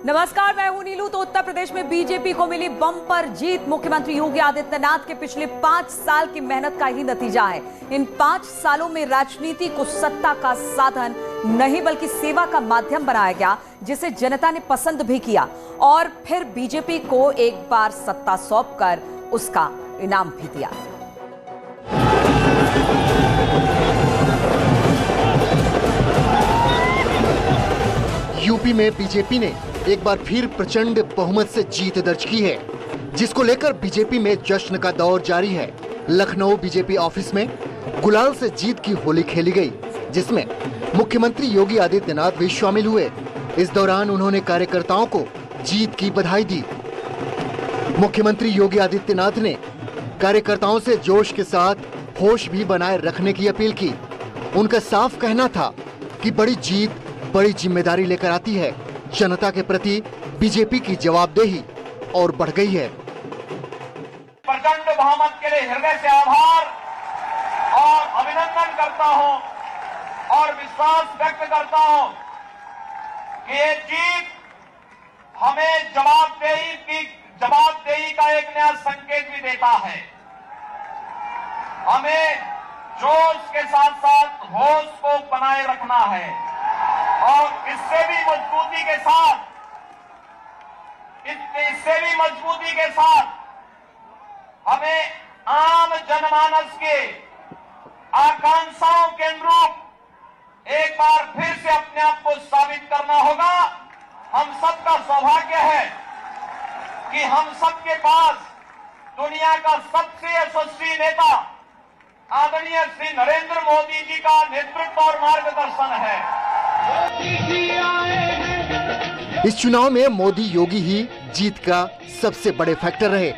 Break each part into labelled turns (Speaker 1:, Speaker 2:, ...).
Speaker 1: नमस्कार, मैं हूं नीलू। तो उत्तर प्रदेश में बीजेपी को मिली बम्पर जीत। मुख्यमंत्री योगी आदित्यनाथ के पिछले 5 साल की मेहनत का ही नतीजा है। इन 5 सालों में राजनीति को सत्ता का साधन नहीं बल्कि सेवा का माध्यम बनाया गया, जिसे जनता ने पसंद भी किया और फिर बीजेपी को एक बार सत्ता सौंपकर उसका इनाम भी दिया।
Speaker 2: यूपी में बीजेपी ने एक बार फिर प्रचंड बहुमत से जीत दर्ज की है, जिसको लेकर बीजेपी में जश्न का दौर जारी है। लखनऊ बीजेपी ऑफिस में गुलाल से जीत की होली खेली गई, जिसमें मुख्यमंत्री योगी आदित्यनाथ भी शामिल हुए। इस दौरान उन्होंने कार्यकर्ताओं को जीत की बधाई दी। मुख्यमंत्री योगी आदित्यनाथ ने कार्यकर्ताओं से जोश के साथ होश भी बनाए रखने की अपील की। उनका साफ कहना था कि बड़ी जीत बड़ी जिम्मेदारी लेकर आती है। जनता के प्रति बीजेपी की जवाबदेही और बढ़ गई है।
Speaker 3: प्रचंड बहुमत के लिए हृदय से आभार और अभिनंदन करता हूं और विश्वास व्यक्त करता हूं कि ये जीत हमें जवाबदेही का एक नया संकेत भी देता है। हमें जोश के साथ साथ होश को बनाए रखना है और इससे भी मजबूती के साथ हमें आम जनमानस के आकांक्षाओं के अनुरूप एक बार फिर से अपने आप को साबित करना होगा। हम सबका सौभाग्य है कि हम सबके पास दुनिया का सबसे यशस्वी नेता आदरणीय श्री नरेंद्र मोदी जी का नेतृत्व और मार्गदर्शन है।
Speaker 2: इस चुनाव में मोदी योगी ही जीत का सबसे बड़े फैक्टर रहे।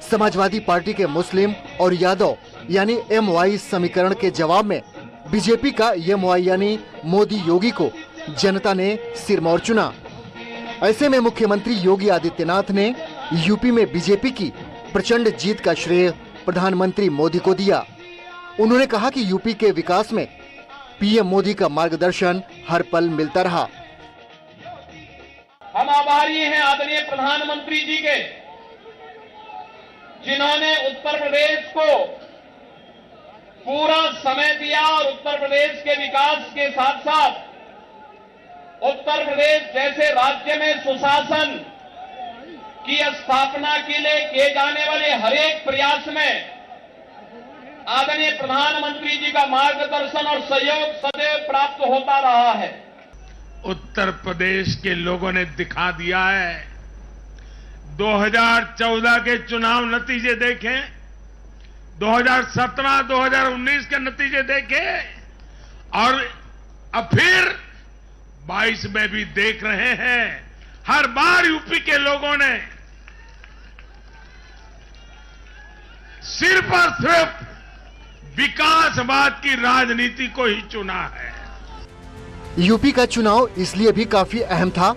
Speaker 2: समाजवादी पार्टी के मुस्लिम और यादव यानी MY समीकरण के जवाब में बीजेपी का MY यानी मोदी योगी को जनता ने सिरमौर चुना। ऐसे में मुख्यमंत्री योगी आदित्यनाथ ने यूपी में बीजेपी की प्रचंड जीत का श्रेय प्रधानमंत्री मोदी को दिया। उन्होंने कहा कि यूपी के विकास में PM मोदी का मार्गदर्शन हर पल मिलता रहा।
Speaker 3: हम आभारी हैं आदरणीय प्रधानमंत्री जी के, जिन्होंने उत्तर प्रदेश को पूरा समय दिया और उत्तर प्रदेश के विकास के साथ साथ उत्तर प्रदेश जैसे राज्य में सुशासन की स्थापना के लिए किए जाने वाले हर एक प्रयास में आदरणीय प्रधानमंत्री जी का मार्गदर्शन और सहयोग सदैव प्राप्त होता रहा है।
Speaker 4: उत्तर प्रदेश के लोगों ने दिखा दिया है। 2014 के चुनाव नतीजे देखें, 2017, 2019 के नतीजे देखें और अब फिर 22 में भी देख रहे हैं। हर बार यूपी के लोगों ने सिर्फ और सिर्फ विकासवाद की राजनीति को ही चुना है।
Speaker 2: यूपी का चुनाव इसलिए भी काफी अहम था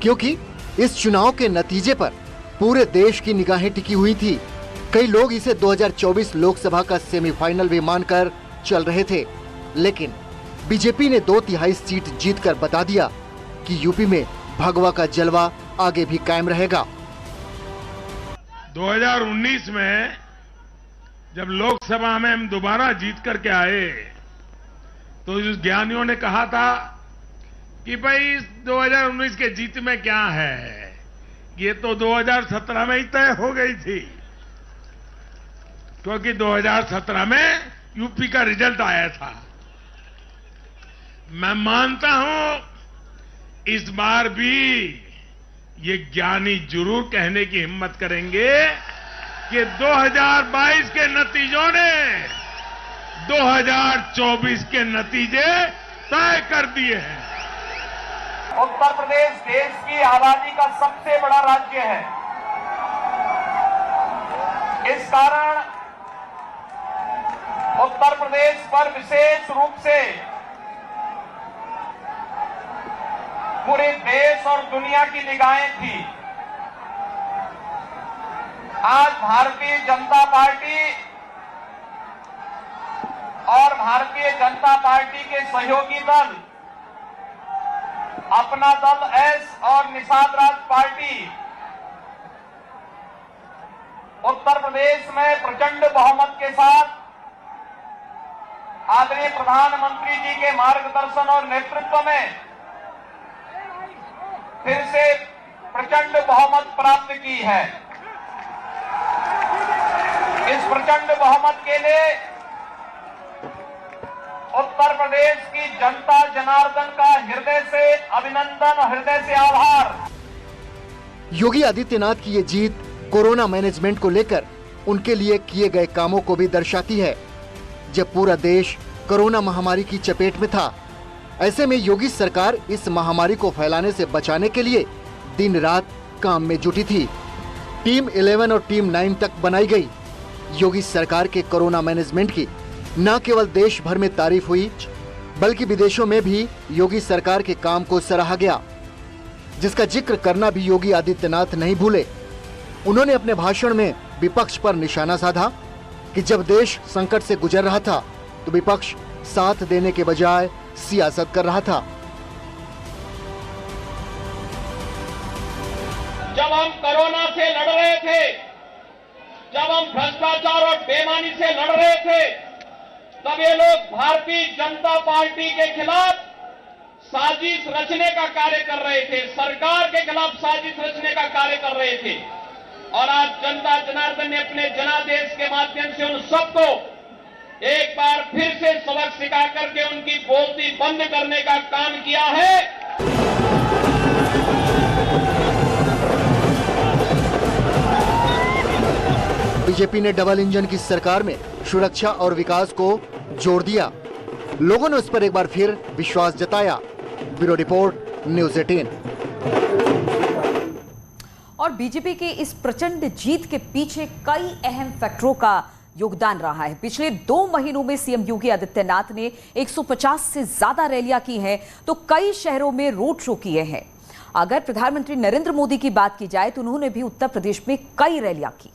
Speaker 2: क्योंकि इस चुनाव के नतीजे पर पूरे देश की निगाहें टिकी हुई थी। कई लोग इसे 2024 लोकसभा का सेमीफाइनल भी मानकर चल रहे थे, लेकिन बीजेपी ने 2/3 सीट जीतकर बता दिया कि यूपी में भगवा का जलवा आगे भी कायम रहेगा।
Speaker 4: 2019 में जब लोकसभा में हम दोबारा जीत करके आए तो उस ज्ञानियों ने कहा था कि भाई 2019 के जीत में क्या है, ये तो 2017 में ही तय हो गई थी, क्योंकि 2017 में यूपी का रिजल्ट आया था। मैं मानता हूं इस बार भी ये ज्ञानी जरूर कहने की हिम्मत करेंगे कि 2022 के नतीजों ने 2024 के नतीजे तय कर दिए हैं।
Speaker 3: उत्तर प्रदेश देश की आबादी का सबसे बड़ा राज्य है। इस कारण उत्तर प्रदेश पर विशेष रूप से पूरे देश और दुनिया की निगाहें थी। आज भारतीय जनता पार्टी और भारतीय जनता पार्टी के सहयोगी दल अपना दल एस और निषाद राज पार्टी उत्तर प्रदेश में प्रचंड बहुमत के साथ आदरणीय प्रधानमंत्री जी के मार्गदर्शन और नेतृत्व में फिर से प्रचंड बहुमत प्राप्त की है। इस प्रचंड बहुमत के लिए उत्तर प्रदेश की जनता जनार्दन का हृदय से अभिनंदन, हृदय से आभार।
Speaker 2: योगी आदित्यनाथ की ये जीत कोरोना मैनेजमेंट को लेकर उनके लिए किए गए कामों को भी दर्शाती है। जब पूरा देश कोरोना महामारी की चपेट में था, ऐसे में योगी सरकार इस महामारी को फैलाने से बचाने के लिए दिन रात काम में जुटी थी। टीम 11 और टीम 9 तक बनाई गई। योगी सरकार के कोरोना मैनेजमेंट की न केवल देश भर में तारीफ हुई, बल्कि विदेशों में भी योगी सरकार के काम को सराहा गया, जिसका जिक्र करना भी योगी आदित्यनाथ नहीं भूले। उन्होंने अपने भाषण में विपक्ष पर निशाना साधा कि जब देश संकट से गुजर रहा था तो विपक्ष साथ देने के बजाय सियासत कर रहा था।
Speaker 3: जब हम कोरोना से लड़ रहे थे, जब हम भ्रष्टाचार और बेईमानी से लड़ रहे थे, तब ये लोग भारतीय जनता पार्टी के खिलाफ साजिश रचने का कार्य कर रहे थे, सरकार के खिलाफ साजिश रचने का कार्य कर रहे थे। और आज जनता जनार्दन ने अपने जनादेश के माध्यम से उन सबको एक बार फिर से सबक सिखा करके उनकी बोलती बंद करने का काम किया है।
Speaker 2: बीजेपी ने डबल इंजन की सरकार में सुरक्षा और विकास को जोड़ दिया। लोगों ने उस पर एक बार फिर विश्वास जताया। Bureau report, news 18।
Speaker 1: और बीजेपी की इस प्रचंड जीत के पीछे कई अहम फैक्टरों का योगदान रहा है। पिछले 2 महीनों में सीएम योगी आदित्यनाथ ने 150 से ज्यादा रैलियां की हैं, तो कई शहरों में रोड शो किए हैं। अगर प्रधानमंत्री नरेंद्र मोदी की बात की जाए तो उन्होंने भी उत्तर प्रदेश में कई रैलियां की।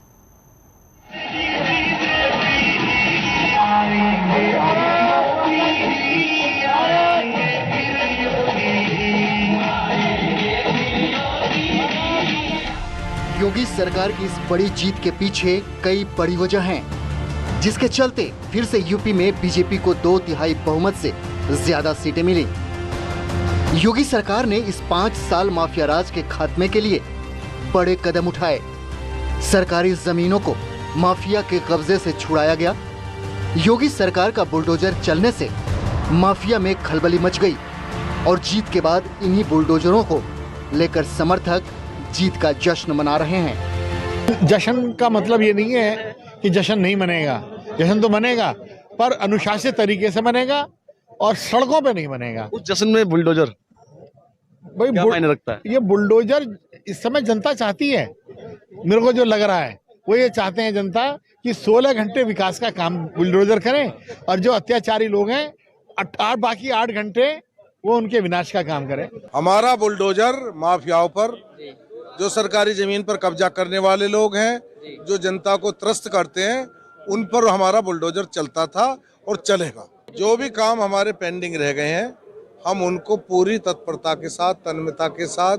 Speaker 2: योगी सरकार की इस बड़ी जीत के पीछे कई बड़ी वजह हैं, जिसके चलते फिर से यूपी में बीजेपी को 2/3 बहुमत से ज्यादा सीटें मिली। योगी सरकार ने इस 5 साल माफिया राज के खात्मे के लिए बड़े कदम उठाए। सरकारी जमीनों को माफिया के कब्जे से छुड़ाया गया। योगी सरकार का बुलडोजर चलने से माफिया में खलबली मच गई और जीत के बाद इन्हीं बुलडोजरों को लेकर समर्थक जीत का जश्न मना रहे हैं।
Speaker 5: जश्न का मतलब ये नहीं है कि जश्न नहीं मनेगा, जश्न तो मनेगा, पर अनुशासित तरीके से मनेगा और सड़कों पे नहीं मनेगा।
Speaker 6: उस जश्न में बुलडोजर
Speaker 5: भाई
Speaker 6: क्या मायने रखता है?
Speaker 5: ये बुलडोजर इस समय जनता चाहती है। मेरे को जो लग रहा है वो ये चाहते हैं जनता कि 16 घंटे विकास का काम बुलडोजर करें और जो अत्याचारी लोग हैं बाकी 8 घंटे वो उनके विनाश का काम करें।
Speaker 7: हमारा बुलडोजर माफियाओं पर, जो सरकारी जमीन पर कब्जा करने वाले लोग हैं, जो जनता को त्रस्त करते हैं, उन पर हमारा बुलडोजर चलता था और चलेगा। जो भी काम हमारे पेंडिंग रह गए हैं, हम उनको पूरी तत्परता के साथ, तन्मयता के साथ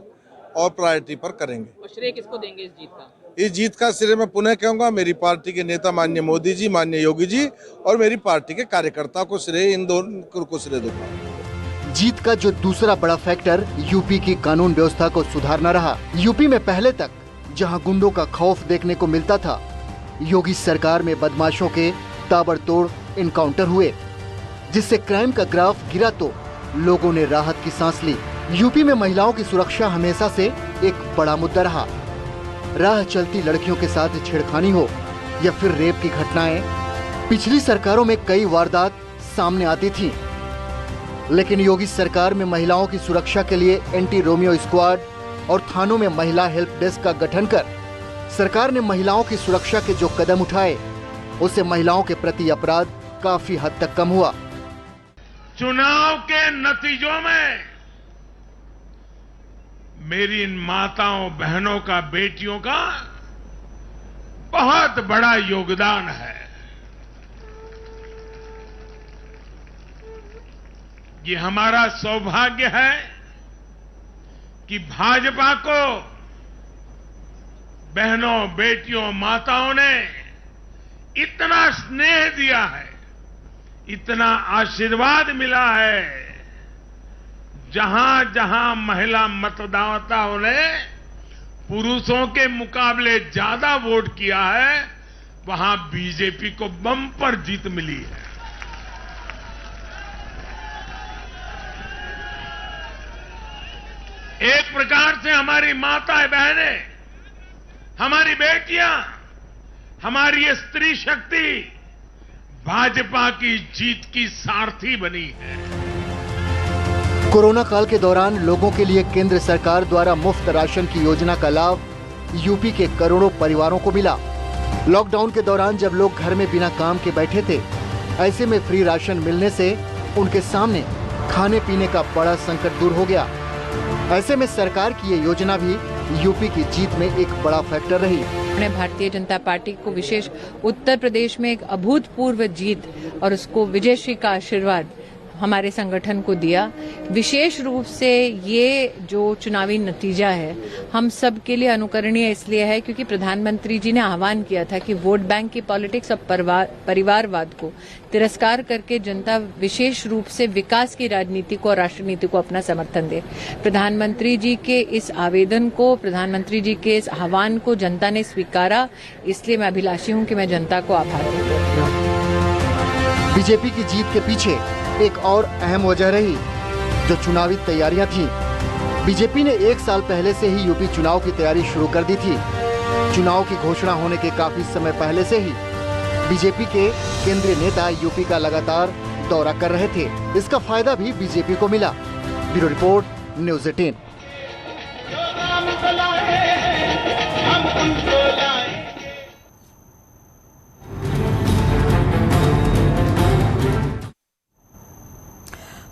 Speaker 7: और प्रायोरिटी पर करेंगे।
Speaker 8: और श्रेय किसको देंगे इस जीत का?
Speaker 7: इस जीत का श्रेय मैं पुनः कहूंगा मेरी पार्टी के नेता माननीय मोदी जी, माननीय योगी जी और मेरी पार्टी के कार्यकर्ता को श्रेय, इन दोनों को श्रेय दूंगा।
Speaker 2: जीत का जो दूसरा बड़ा फैक्टर यूपी की कानून व्यवस्था को सुधारना रहा। यूपी में पहले तक जहां गुंडों का खौफ देखने को मिलता था, योगी सरकार में बदमाशों के ताबड़तोड़ इनकाउंटर हुए, जिससे क्राइम का ग्राफ गिरा तो लोगों ने राहत की सांस ली। यूपी में महिलाओं की सुरक्षा हमेशा से एक बड़ा मुद्दा रहा। राह चलती लड़कियों के साथ छेड़खानी हो या फिर रेप की घटनाएं, पिछली सरकारों में कई वारदात सामने आती थी, लेकिन योगी सरकार में महिलाओं की सुरक्षा के लिए एंटी रोमियो स्क्वाड और थानों में महिला हेल्प डेस्क का गठन कर सरकार ने महिलाओं की सुरक्षा के जो कदम उठाए, उससे महिलाओं के प्रति अपराध काफी हद तक कम हुआ।
Speaker 4: चुनाव के नतीजों में मेरी इन माताओं, बहनों का, बेटियों का बहुत बड़ा योगदान है। ये हमारा सौभाग्य है कि भाजपा को बहनों, बेटियों, माताओं ने इतना स्नेह दिया है, इतना आशीर्वाद मिला है, जहां जहां महिला मतदाताओं ने पुरुषों के मुकाबले ज्यादा वोट किया है, वहां बीजेपी को बम्पर जीत मिली है। एक प्रकार से हमारी माताएं, बहनें, हमारी बेटियां, हमारी ये स्त्री शक्ति भाजपा की जीत की सारथी बनी है।
Speaker 2: कोरोना काल के दौरान लोगों के लिए केंद्र सरकार द्वारा मुफ्त राशन की योजना का लाभ यूपी के करोड़ों परिवारों को मिला। लॉकडाउन के दौरान जब लोग घर में बिना काम के बैठे थे, ऐसे में फ्री राशन मिलने से उनके सामने खाने पीने का बड़ा संकट दूर हो गया। ऐसे में सरकार की ये योजना भी यूपी की जीत में एक बड़ा फैक्टर रही।
Speaker 6: भारतीय जनता पार्टी को विशेष उत्तर प्रदेश में एक अभूतपूर्व जीत और उसको विजयश्री का आशीर्वाद हमारे संगठन को दिया। विशेष रूप से ये जो चुनावी नतीजा है हम सब के लिए अनुकरणीय इसलिए है क्योंकि प्रधानमंत्री जी ने आह्वान किया था कि वोट बैंक की पॉलिटिक्स और परिवारवाद को तिरस्कार करके जनता विशेष रूप से विकास की राजनीति को और राष्ट्रनीति को अपना समर्थन दे। प्रधानमंत्री जी के इस आवेदन को, प्रधानमंत्री जी के इस आह्वान को जनता ने स्वीकारा, इसलिए मैं अभिलाषी हूं कि मैं जनता को आभारी हूं।
Speaker 2: बीजेपी की जीत के पीछे एक और अहम वजह रही जो चुनावी तैयारियां थी। बीजेपी ने 1 साल पहले से ही यूपी चुनाव की तैयारी शुरू कर दी थी। चुनाव की घोषणा होने के काफी समय पहले से ही बीजेपी के केंद्रीय नेता यूपी का लगातार दौरा कर रहे थे। इसका फायदा भी बीजेपी को मिला। Bureau report, news 18।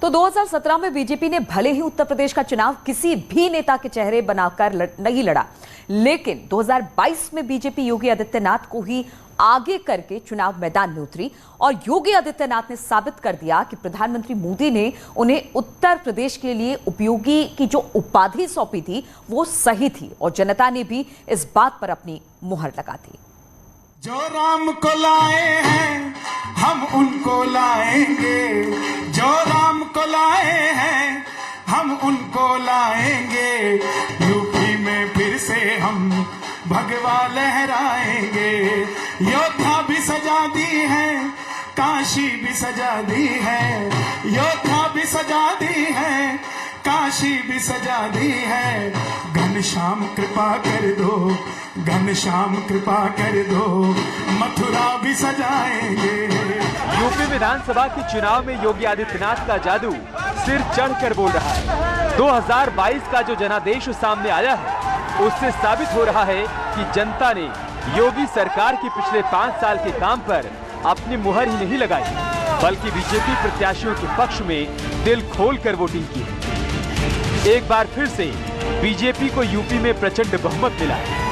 Speaker 1: तो 2017 में बीजेपी ने भले ही उत्तर प्रदेश का चुनाव किसी भी नेता के चेहरे बनाकर नहीं लड़ा, लेकिन 2022 में बीजेपी योगी आदित्यनाथ को ही आगे करके चुनाव मैदान में उतरी और योगी आदित्यनाथ ने साबित कर दिया कि प्रधानमंत्री मोदी ने उन्हें उत्तर प्रदेश के लिए उपयोगी की जो उपाधि सौंपी थी वो सही थी और जनता ने भी इस बात पर अपनी मुहर लगा दी।
Speaker 9: जो राम को लाए हैं हम उनको लाएंगे, जो राम को लाए हैं हम उनको लाएंगे, यूपी में फिर से हम भगवा लहराएंगे। योद्धा भी सजा दी है, काशी भी सजा दी है, योद्धा भी सजा दी है, काशी भी सजा दी है। घनश्याम कृपा कर दो, घनश्याम कृपा कर दो, मथुरा भी सजाएंगे।
Speaker 10: यूपी विधानसभा के चुनाव में योगी आदित्यनाथ का जादू सिर चढ़कर बोल रहा है। 2022 का जो जनादेश सामने आया है उससे साबित हो रहा है कि जनता ने योगी सरकार के पिछले 5 साल के काम पर अपनी मुहर ही नहीं लगाई, बल्कि बीजेपी प्रत्याशियों के पक्ष में दिल खोलकर वोटिंग की है। एक बार फिर से बीजेपी को यूपी में प्रचंड बहुमत मिला है।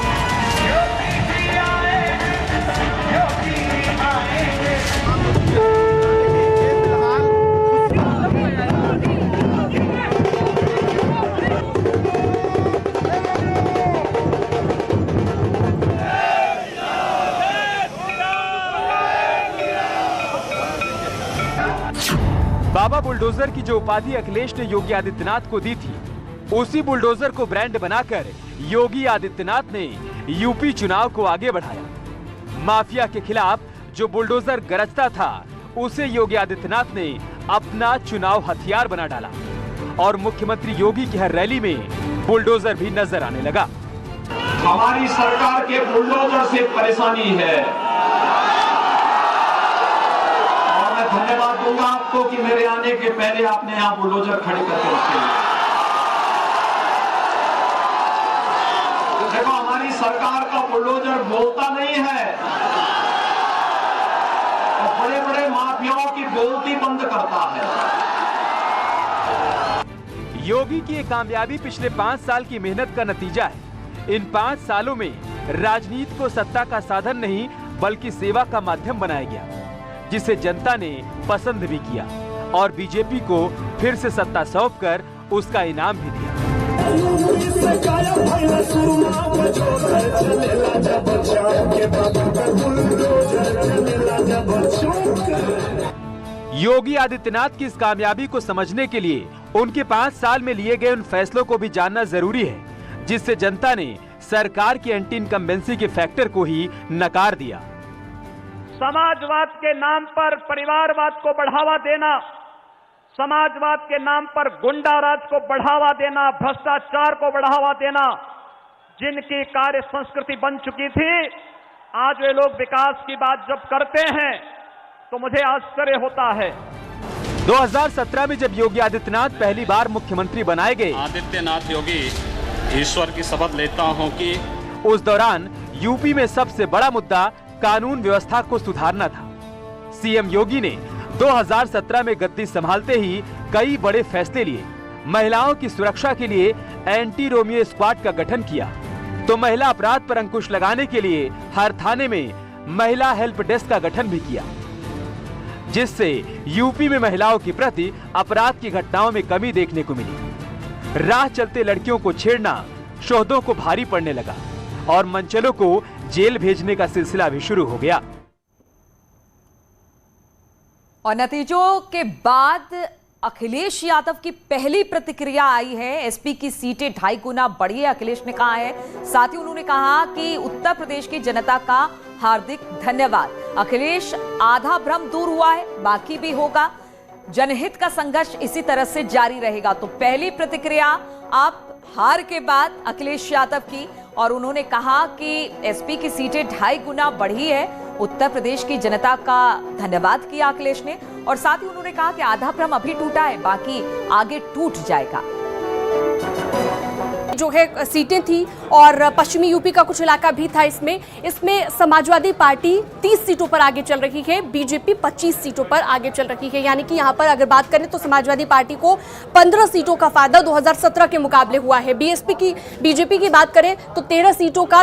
Speaker 10: बाबा बुलडोजर की जो उपाधि अखिलेश ने योगी आदित्यनाथ को दी थी, उसी बुलडोजर को ब्रांड बनाकर योगी आदित्यनाथ ने यूपी चुनाव को आगे बढ़ाया। माफिया के खिलाफ जो बुलडोजर गरजता था, उसे योगी आदित्यनाथ ने अपना चुनाव हथियार बना डाला और मुख्यमंत्री योगी की हर रैली में बुलडोजर भी नजर आने लगा।
Speaker 3: हमारी सरकार के बुलडोजर से परेशानी है और मैं धन्यवाद दूंगा आपको कि मेरे आने के पहले आपने यहाँ बुलडोजर खड़े करके रखे। देखो, हमारी सरकार का बुलडोजर बोलता नहीं है और बड़े बड़े माफियाओं की बोलती बंद करता है।
Speaker 10: योगी की ये कामयाबी पिछले 5 साल की मेहनत का नतीजा है। इन 5 सालों में राजनीति को सत्ता का साधन नहीं बल्कि सेवा का माध्यम बनाया गया, जिसे जनता ने पसंद भी किया और बीजेपी को फिर से सत्ता सौंपकर उसका इनाम भी दिया। योगी आदित्यनाथ की इस कामयाबी को समझने के लिए उनके 5 साल में लिए गए उन फैसलों को भी जानना जरूरी है, जिससे जनता ने सरकार की एंटी इनकम्बेंसी के फैक्टर को ही नकार दिया।
Speaker 11: समाजवाद के नाम पर परिवारवाद को बढ़ावा देना, समाजवाद के नाम पर गुंडा राज को बढ़ावा देना, भ्रष्टाचार को बढ़ावा देना, जिनकी कार्य संस्कृति बन चुकी थी, आज वे लोग विकास की बात जब करते हैं तो मुझे आश्चर्य होता है।
Speaker 10: 2017 में जब योगी आदित्यनाथ पहली बार मुख्यमंत्री बनाए गए,
Speaker 3: आदित्यनाथ योगी ईश्वर की शपथ लेता हूं कि
Speaker 10: उस दौरान यूपी में सबसे बड़ा मुद्दा कानून व्यवस्था को सुधारना था। सीएम योगी ने 2017 में गद्दी संभालते ही कई बड़े फैसले लिए। महिलाओं की सुरक्षा के लिए एंटी रोमियो स्क्वाड का गठन किया, तो महिला अपराध पर अंकुश लगाने के लिए हर थाने में महिला हेल्प डेस्क का गठन भी किया, जिससे यूपी में महिलाओं के प्रति अपराध की घटनाओं में कमी देखने को मिली। राह चलते लड़कियों को छेड़ना शोधों को भारी पड़ने लगा और मनचलों को जेल भेजने का सिलसिला भी शुरू हो गया।
Speaker 1: और नतीजों के बाद अखिलेश यादव की पहली प्रतिक्रिया आई है। एसपी की सीटें 2.5 गुना बढ़ी है, अखिलेश ने कहा है। साथ ही उन्होंने कहा कि उत्तर प्रदेश की जनता का हार्दिक धन्यवाद। अखिलेश, आधा भ्रम दूर हुआ है, बाकी भी होगा। जनहित का संघर्ष इसी तरह से जारी रहेगा। तो पहली प्रतिक्रिया आप हार के बाद अखिलेश यादव की, और उन्होंने कहा कि एसपी की सीटें 2.5 गुना बढ़ी है। उत्तर प्रदेश की जनता का धन्यवाद किया अखिलेश ने, और साथ ही उन्होंने कहा कि आधा भ्रम अभी टूटा है, बाकी आगे टूट जाएगा।
Speaker 12: जो है सीटें थी और पश्चिमी यूपी का कुछ इलाका भी था। इसमें समाजवादी पार्टी 30 सीटों पर आगे चल रही है, बीजेपी 25 सीटों पर आगे चल रही है। यानी कि यहाँ पर अगर बात करें तो समाजवादी पार्टी को 15 सीटों का फायदा 2017 के मुकाबले हुआ है। बीजेपी की बात करें तो 13 सीटों का